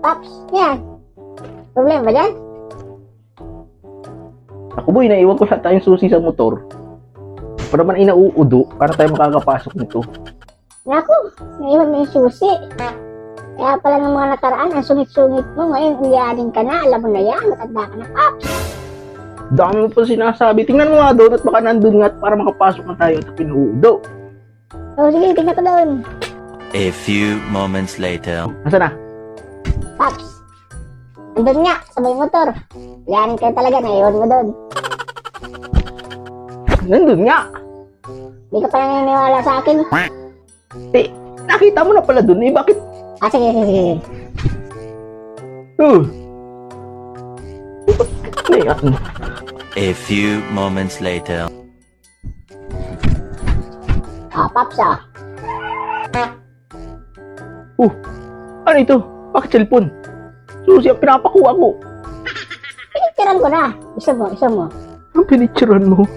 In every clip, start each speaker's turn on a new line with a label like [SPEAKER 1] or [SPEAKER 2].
[SPEAKER 1] Paps, yan. Problema ba dyan?
[SPEAKER 2] Ako boy, naiwan ko lahat tayong susi sa motor. Para man inauudo, para tayo makakapasok nito.
[SPEAKER 1] Naku, naiwan mo yung susi. Kaya pala ng mga nakaraan, ang sungit-sungit mo. Ngayon, ulianin ka na. Alam mo na yan. Matanda ka na, Paps.
[SPEAKER 2] Dami mo pa sinasabi. Tingnan mo nga doon at baka nandun nga at para makapasok na tayo at pinuudo.
[SPEAKER 1] Sige, tingnan ko doon.
[SPEAKER 3] A few moments later.
[SPEAKER 2] Nasaan na?
[SPEAKER 1] Paps, andun nga, sa may motor. Ulianin ka talaga, naiwan mo doon.
[SPEAKER 2] Nandun nga.
[SPEAKER 1] Hindi ka pa naniniwala sa akin.
[SPEAKER 2] Eh, nakita mo na pala doon eh. Bakit?
[SPEAKER 1] Sige.
[SPEAKER 2] Ano?
[SPEAKER 3] A few moments later.
[SPEAKER 1] Paps,
[SPEAKER 2] Ano ito? Bakit cellphone? Susi ang pinapakuha ko.
[SPEAKER 1] Pinicturean ko na. Isa mo.
[SPEAKER 2] Ang pinicturean mo.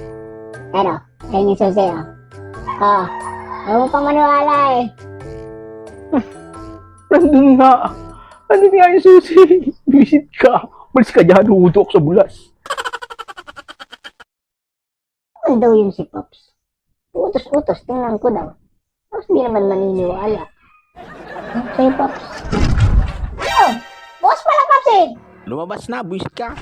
[SPEAKER 1] Ano? Ayun yung susi, ayaw mo pang maniwala eh.
[SPEAKER 2] Nandun nga. Nandun nga yung susi. Visit ka. Malis ka dyan. Huudok sa bulas.
[SPEAKER 1] Ano daw yun si Pops? Utos, tingnan ko daw. Tapos di naman maniniwala. Sa'yo, Pops. Oh, boss pala, Pops eh!
[SPEAKER 2] Lumabas na. Visit ka.